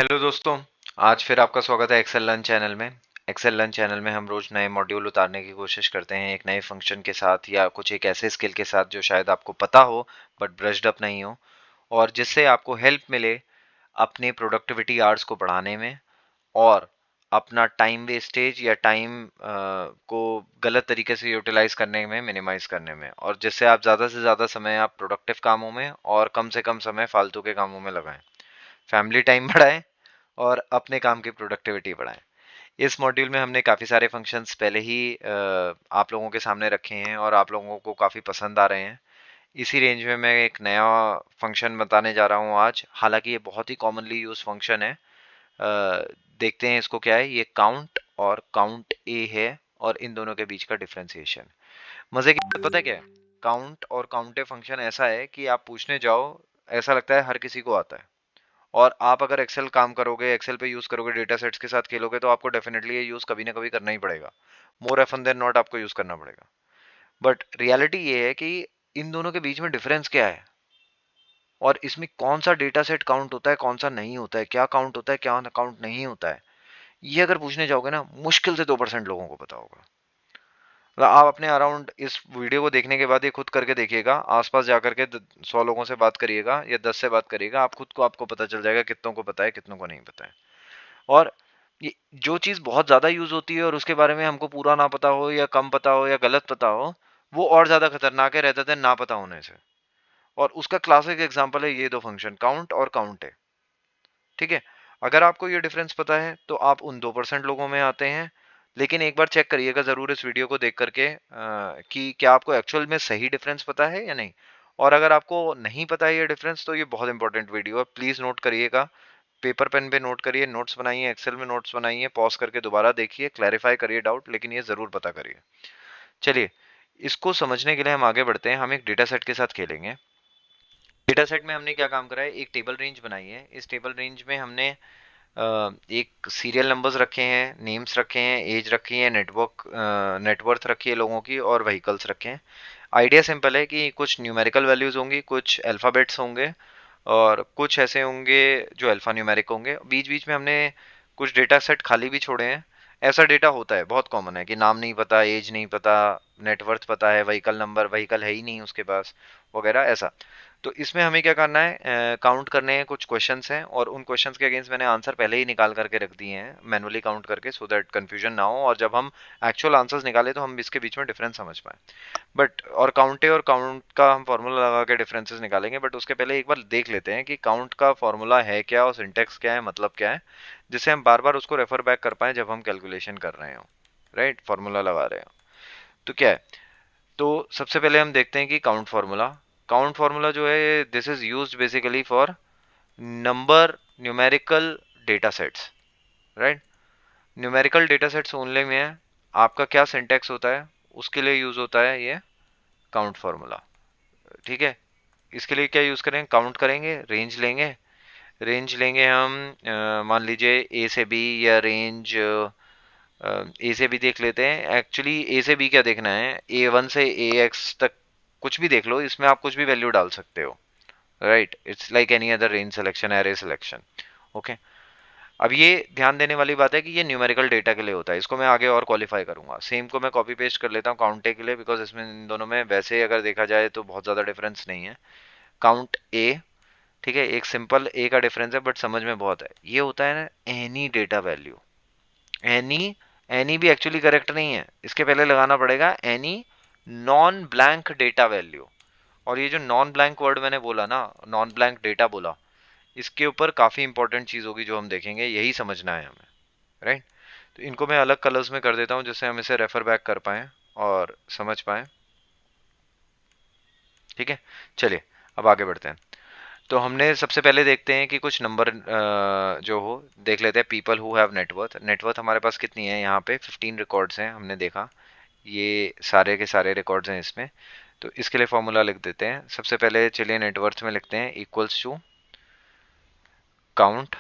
Hello दोस्तों। आज फिर आपका स्वागत है एक्सेल लर्न चैनल में। एक्सेल लर्न चैनल में हम रोज नए मॉड्यूल उतारने की कोशिश करते हैं, एक नए फंक्शन के साथ या कुछ एक ऐसे स्किल के साथ जो शायद आपको पता हो बट ब्रश्ड अप नहीं हो, और जिससे आपको हेल्प मिले अपने प्रोडक्टिविटी आवर्स को बढ़ाने में और अपना टाइम वेस्टेज या टाइम को गलत तरीके से यूटिलाइज करने में, मिनिमाइज करने में, और जिससे आप ज़्यादा से ज़्यादा समय आप प्रोडक्टिव कामों में और कम से कम समय फालतू के कामों में लगाएं, फैमिली टाइम बढ़ाएं और अपने काम की प्रोडक्टिविटी बढ़ाएं। इस मॉड्यूल में हमने काफ़ी सारे फंक्शंस पहले ही आप लोगों के सामने रखे हैं और आप लोगों को काफ़ी पसंद आ रहे हैं। इसी रेंज में मैं एक नया फंक्शन बताने जा रहा हूँ आज। हालांकि ये बहुत ही कॉमनली यूज फंक्शन है। देखते हैं इसको क्या है। ये काउंट और काउंट ए है और इन दोनों के बीच का डिफ्रेंसिएशन। मजे की बात पता है क्या है? काउंट और काउंट ए फंक्शन ऐसा है कि आप पूछने जाओ, ऐसा लगता है हर किसी को आता है। और आप अगर एक्सेल काम करोगे, एक्सेल पे यूज करोगे, डेटा सेट्स के साथ खेलोगे, तो आपको डेफिनेटली ये यूज कभी ना कभी करना ही पड़ेगा। मोर एफन देन नॉट आपको यूज करना पड़ेगा। बट रियलिटी ये है कि इन दोनों के बीच में डिफरेंस क्या है और इसमें कौन सा डेटा सेट काउंट होता है, कौन सा नहीं होता है, क्या काउंट होता है, क्या काउंट नहीं होता है, ये अगर पूछने जाओगे ना, मुश्किल से 2% लोगों को पता होगा। मतलब आप अपने अराउंड इस वीडियो को देखने के बाद ये खुद करके देखिएगा, आसपास जाकर के 100 लोगों से बात करिएगा या 10 से बात करिएगा, आप खुद को आपको पता चल जाएगा कितनों को पता है, कितनों को नहीं पता है। और ये जो चीज बहुत ज्यादा यूज होती है और उसके बारे में हमको पूरा ना पता हो या कम पता हो या गलत पता हो, वो और ज्यादा खतरनाक है रहते थे ना पता होने से। और उसका क्लासिक एग्जांपल है ये दो फंक्शन, काउंट और काउंट है। ठीक है, अगर आपको ये डिफरेंस पता है तो आप उन 2% लोगों में आते हैं। लेकिन एक बार चेक करिएगा जरूर इस वीडियो को देख करके कि क्या आपको एक्चुअल में सही डिफरेंस पता है या नहीं। और अगर आपको नहीं पता है ये डिफरेंस, तो ये बहुत इंपॉर्टेंट वीडियो है, प्लीज नोट करिएगा। पेपर पेन पे नोट करिए, नोट्स बनाइए, एक्सेल में नोट्स बनाइए, पॉज करके दोबारा देखिए, क्लैरिफाई करिए डाउट, लेकिन ये जरूर पता करिए। चलिए, इसको समझने के लिए हम आगे बढ़ते हैं। हम एक डेटा सेट के साथ खेलेंगे। डेटा सेट में हमने क्या काम करा है, एक टेबल रेंज बनाई है। इस टेबल रेंज में हमने एक सीरियल नंबर्स रखे हैं, नेम्स रखे हैं, एज रखी है, नेटवर्थ रखी है लोगों की, और व्हीकल्स रखे हैं। आइडिया सिंपल है कि कुछ न्यूमेरिकल वैल्यूज होंगी, कुछ अल्फाबेट्स होंगे और कुछ ऐसे होंगे जो अल्फा न्यूमेरिक होंगे। बीच बीच में हमने कुछ डेटा सेट खाली भी छोड़े हैं। ऐसा डेटा होता है, बहुत कॉमन है कि नाम नहीं पता, एज नहीं पता, नेटवर्थ पता है, व्हीकल नंबर, व्हीकल है ही नहीं उसके पास, वगैरह ऐसा। तो इसमें हमें क्या करना है, काउंट करने हैं, कुछ क्वेश्चंस हैं और उन क्वेश्चंस के अगेंस्ट मैंने आंसर पहले ही निकाल करके रख दिए हैं मैनुअली काउंट करके, सो दैट कंफ्यूजन ना हो और जब हम एक्चुअल आंसर्स निकाले तो हम इसके बीच में डिफरेंस समझ पाए। बट और काउंटे और काउंट का हम फार्मूला लगा के डिफरेंसेस निकालेंगे, बट उसके पहले एक बार देख लेते हैं कि काउंट का फार्मूला है क्या और सिंटेक्स क्या है, मतलब क्या है, जिससे हम बार बार उसको रेफर बैक कर पाए जब हम कैलकुलेशन कर रहे हो, राइट, फार्मूला लगा रहे हो। तो क्या है, तो सबसे पहले हम देखते हैं कि काउंट फार्मूला। काउंट फार्मूला जो है, this is used basically for number numerical data sets, right. Numerical data sets only में है। आपका क्या सिंटेक्स होता है उसके लिए यूज होता है ये काउंट फार्मूला। ठीक है, इसके लिए क्या यूज करें, काउंट करेंगे, रेंज लेंगे। रेंज लेंगे हम, मान लीजिए ए से बी, या रेंज ए से बी देख लेते हैं। एक्चुअली ए से बी क्या देखना है, A1 से AX तक कुछ भी देख लो, इसमें आप कुछ भी वैल्यू डाल सकते हो, right. It's like any other range selection, array selection. Okay, अब ये ध्यान देने वाली बात है कि ये न्यूमेरिकल डेटा के लिए होता है, इसको मैं आगे और क्वालिफाई करूंगा। सेम को मैं कॉपी पेस्ट कर लेता हूँ काउंटे के लिए, बिकॉज इसमें इन दोनों में वैसे अगर देखा जाए तो बहुत ज़्यादा डिफरेंस नहीं है। काउंट ए, ठीक है, एक सिंपल ए का डिफरेंस है बट समझ में बहुत है। ये होता है ना any data value. Any, any भी एक्चुअली करेक्ट नहीं है, इसके पहले लगाना पड़ेगा any non blank data value. और ये जो नॉन ब्लैंक वर्ड मैंने बोला ना, नॉन ब्लैंक डेटा बोला, इसके ऊपर काफी इंपॉर्टेंट चीज होगी जो हम देखेंगे, यही समझना है हमें, राइट। तो इनको मैं अलग कलर्स में कर देता हूं जिससे हम इसे रेफर बैक कर पाए और समझ पाए। ठीक है, चलिए अब आगे बढ़ते हैं। तो हमने सबसे पहले देखते हैं कि कुछ नंबर जो हो देख लेते हैं। People who have net worth, net worth हमारे पास कितनी है, यहाँ पे 15 रिकॉर्ड्स हैं, हमने देखा ये सारे के सारे रिकॉर्ड्स हैं इसमें। तो इसके लिए फॉर्मूला लिख देते हैं। सबसे पहले चलिए नेटवर्थ में लिखते हैं equals to count,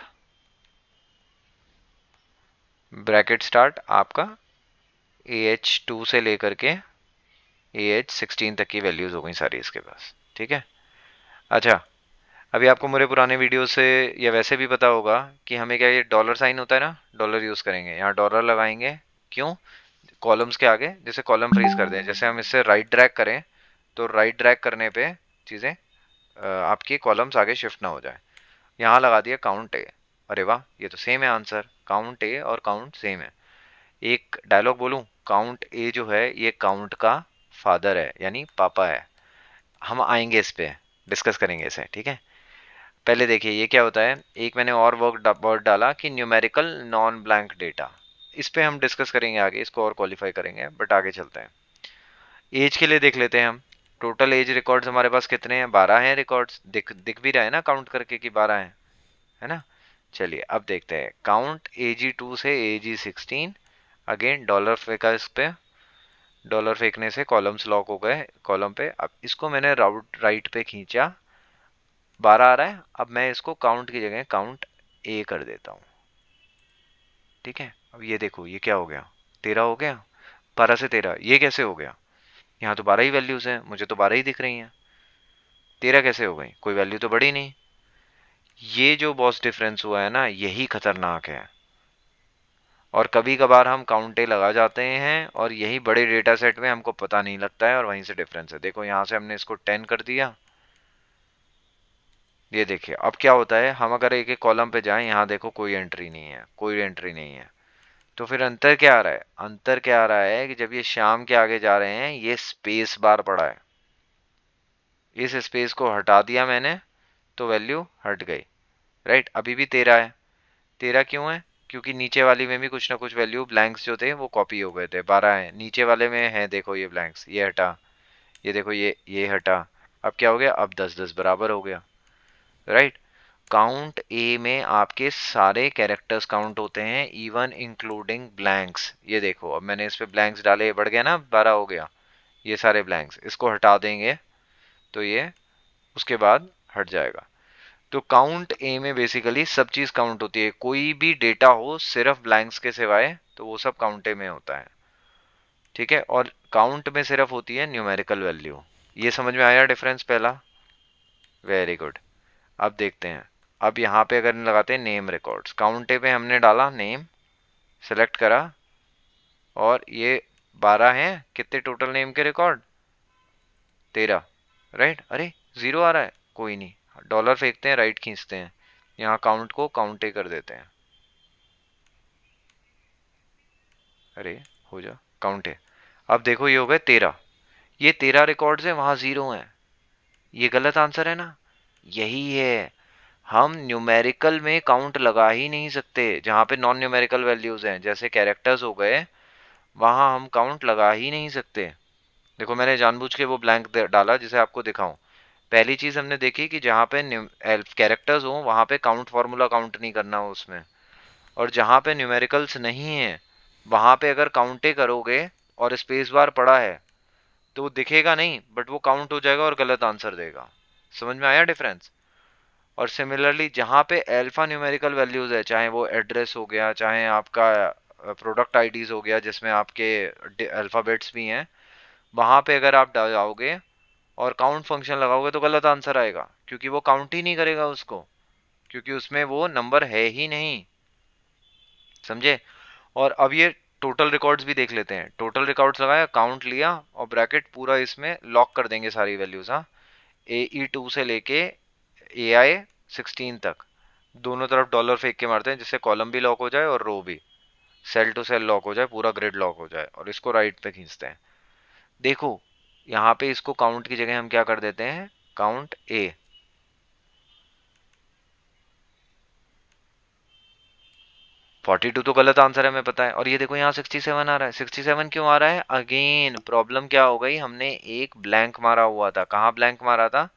bracket start आपका AH2 से लेकर के AH16 तक की वैल्यूज हो गई सारी इसके पास। ठीक है, अच्छा, अभी आपको मेरे पुराने वीडियो से या वैसे भी पता होगा कि हमें क्या, ये डॉलर साइन होता है ना, डॉलर यूज करेंगे, यहाँ डॉलर लगाएंगे। क्यों? कॉलम्स के आगे, जैसे कॉलम फ्रीज कर दें, जैसे हम इससे राइट ड्रैग करें तो राइट ड्रैग करने पे चीजें आपकी कॉलम्स आगे शिफ्ट ना हो जाए। यहाँ लगा दिया काउंट ए। अरे वाह, ये तो सेम है आंसर, काउंट ए और काउंट सेम है। एक डायलॉग बोलूं, काउंट ए जो है ये काउंट का फादर है, यानी पापा है। हम आएंगे इस पे, डिस्कस करेंगे इसे, ठीक है। पहले देखिए ये क्या होता है, एक मैंने और वर्ड डाला कि न्यूमेरिकल नॉन ब्लैंक डेटा। इस पे हम डिस्कस करेंगे आगे, इसको और क्वालिफाई करेंगे, बट आगे चलते हैं। एज के लिए देख लेते हैं हम। टोटल एज रिकॉर्ड्स हमारे पास कितने हैं? 12 हैं रिकॉर्ड्स, दिख भी रहा है ना काउंट करके कि 12 हैं, है ना। चलिए अब देखते हैं, काउंट AG2 से AG16। अगेन डॉलर फेंका इस पे, डॉलर फेंकने से कॉलम्स लॉक हो गए कॉलम पे। अब इसको मैंने राइट पे खींचा, 12 आ रहा है। अब मैं इसको काउंट की जगह काउंट ए कर देता हूँ, ठीक है। अब ये देखो ये क्या हो गया, 13 हो गया। 12 से 13 ये कैसे हो गया? यहाँ तो 12 ही वैल्यूज हैं, मुझे तो 12 ही दिख रही हैं, 13 कैसे हो गई? कोई वैल्यू तो बढ़ी नहीं। ये जो बॉस डिफरेंस हुआ है ना, यही खतरनाक है। और कभी कभार हम काउंटे लगा जाते हैं और यही बड़े डेटा सेट में हमको पता नहीं लगता है, और वहीं से डिफरेंस है। देखो यहाँ से हमने इसको 10 कर दिया। ये देखिए अब क्या होता है, हम अगर एक एक कॉलम पे जाएं, यहाँ देखो कोई एंट्री नहीं है, कोई एंट्री नहीं है। तो फिर अंतर क्या आ रहा है? अंतर क्या आ रहा है कि जब ये शाम के आगे जा रहे हैं, ये स्पेस बार पड़ा है। इस स्पेस को हटा दिया मैंने तो वैल्यू हट गई, राइट। अभी भी 13 है। 13 क्यों है? क्योंकि नीचे वाली में भी कुछ ना कुछ वैल्यू ब्लैंक्स जो थे वो कॉपी हो गए थे। 12 है, नीचे वाले में है देखो ये ब्लैंक्स, ये हटा, ये देखो ये हटा। अब क्या हो गया? अब 10 10 बराबर हो गया, राइट। काउंट ए में आपके सारे कैरेक्टर्स काउंट होते हैं, इवन इंक्लूडिंग ब्लैंक्स। ये देखो अब मैंने इस पे ब्लैंक्स डाले, ये बढ़ गया ना, 12 हो गया। ये सारे ब्लैंक्स, इसको हटा देंगे तो ये उसके बाद हट जाएगा। तो काउंट ए में बेसिकली सब चीज काउंट होती है, कोई भी डेटा हो सिर्फ ब्लैंक्स के सिवाय तो वो सब काउंट ए में होता है, ठीक है। और काउंट में सिर्फ होती है न्यूमेरिकल वैल्यू। ये समझ में आया डिफरेंस पहला? Very good. अब देखते हैं, अब यहाँ पे अगर लगाते हैं नेम रिकॉर्ड्स, काउंट ए पे हमने डाला नेम, सेलेक्ट करा, और ये 12 हैं, कितने टोटल नेम के रिकॉर्ड? 13, राइट। अरे जीरो आ रहा है, कोई नहीं, डॉलर फेंकते हैं, राइट खींचते हैं, यहाँ काउंट को काउंट ए कर देते हैं। अरे हो जा, काउंट है। अब देखो ये हो गए 13, ये 13 रिकॉर्ड्स है, वहां जीरो है, ये गलत आंसर है ना। यही है, हम न्यूमेरिकल में काउंट लगा ही नहीं सकते जहां पे नॉन न्यूमेरिकल वैल्यूज हैं, जैसे कैरेक्टर्स हो गए, वहां हम काउंट लगा ही नहीं सकते। देखो मैंने जानबूझ के वो ब्लैंक डाला जिसे आपको दिखाऊं। पहली चीज हमने देखी कि जहां पे कैरेक्टर्स हो वहां पे काउंट फार्मूला काउंट नहीं करना हो उसमें, और जहां पे न्यूमेरिकल्स नहीं है वहां पे अगर काउंटे करोगे और स्पेस बार पड़ा है तो वो दिखेगा नहीं, बट वो काउंट हो जाएगा और गलत आंसर देगा। समझ में आया डिफरेंस? और सिमिलरली जहां पे अल्फा न्यूमेरिकल वैल्यूज है, चाहे वो एड्रेस हो गया, चाहे आपका प्रोडक्ट आईडीज हो गया जिसमें आपके अल्फाबेट्स भी हैं, वहां पे अगर आप डालोगे और काउंट फंक्शन लगाओगे तो गलत आंसर आएगा, क्योंकि वो काउंट ही नहीं करेगा उसको, क्योंकि उसमें वो नंबर है ही नहीं। समझे? और अब ये टोटल रिकॉर्ड्स भी देख लेते हैं। टोटल रिकॉर्ड्स लगाया, काउंट लिया, और ब्रैकेट पूरा इसमें लॉक कर देंगे सारी वैल्यूज। हाँ, AE2 से लेके AI16 तक दोनों तरफ डॉलर फेंक के मारते हैं, जिससे कॉलम भी लॉक हो जाए और रो भी, सेल टू सेल लॉक हो जाए, पूरा ग्रिड लॉक हो जाए। और इसको राइट पे खींचते हैं। देखो यहाँ पे इसको काउंट की जगह हम क्या कर देते हैं, काउंट ए। 42 तो गलत आंसर है, हमें पता है। और ये देखो यहाँ 67 आ रहा है। 67 क्यों आ रहा है? अगेन प्रॉब्लम क्या हो गई, हमने एक ब्लैंक मारा हुआ था। कहाँ ब्लैंक मारा था?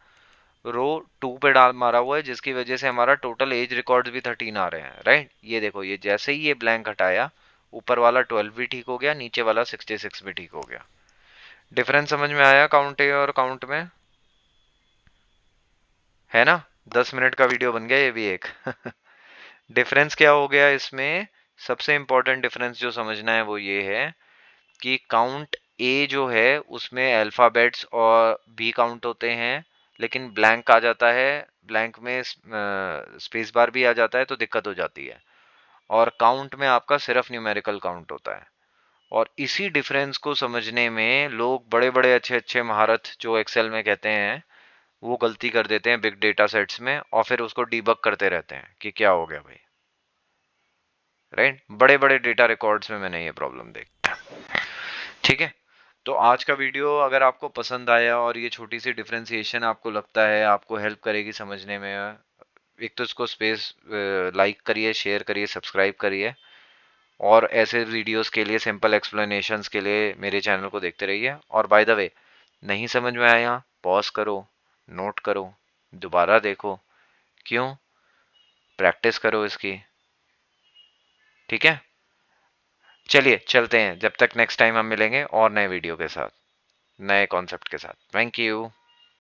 रो 2 पे डाल मारा हुआ है, जिसकी वजह से हमारा टोटल एज रिकॉर्ड्स भी 13 आ रहे हैं, राइट। ये देखो ये जैसे ही ये ब्लैंक हटाया, ऊपर वाला 12 भी ठीक हो गया, नीचे वाला 66 भी ठीक हो गया। डिफरेंस समझ में आया काउंट ए और काउंट में? है ना? 10 मिनट का वीडियो बन गया ये भी एक। डिफरेंस क्या हो गया इसमें? सबसे इंपॉर्टेंट डिफरेंस जो समझना है वो ये है कि काउंट ए जो है उसमें अल्फाबेट्स और भी काउंट होते हैं, लेकिन ब्लैंक आ जाता है ब्लैंक में स्पेस बार भी आ जाता है तो दिक्कत हो जाती है। और काउंट में आपका सिर्फ न्यूमेरिकल काउंट होता है। और इसी डिफरेंस को समझने में लोग बड़े बड़े अच्छे अच्छे महारत जो एक्सेल में कहते हैं वो गलती कर देते हैं बिग डेटा सेट्स में, और फिर उसको डीबग करते रहते हैं कि क्या हो गया भाई। राइट, बड़े बड़े डेटा रिकॉर्ड्स में मैंने ये प्रॉब्लम देखी। ठीक है, तो आज का वीडियो अगर आपको पसंद आया और ये छोटी सी डिफरेंशिएशन आपको लगता है आपको हेल्प करेगी समझने में, एक तो इसको स्पेस लाइक करिए, शेयर करिए, सब्सक्राइब करिए। और ऐसे वीडियोस के लिए, सिंपल एक्सप्लेनेशंस के लिए मेरे चैनल को देखते रहिए। और बाय द वे, नहीं समझ में आया पॉज करो, नोट करो, दोबारा देखो, क्यों, प्रैक्टिस करो इसकी। ठीक है, चलिए चलते हैं, जब तक नेक्स्ट टाइम हम मिलेंगे और नए वीडियो के साथ, नए कॉन्सेप्ट के साथ। Thank you.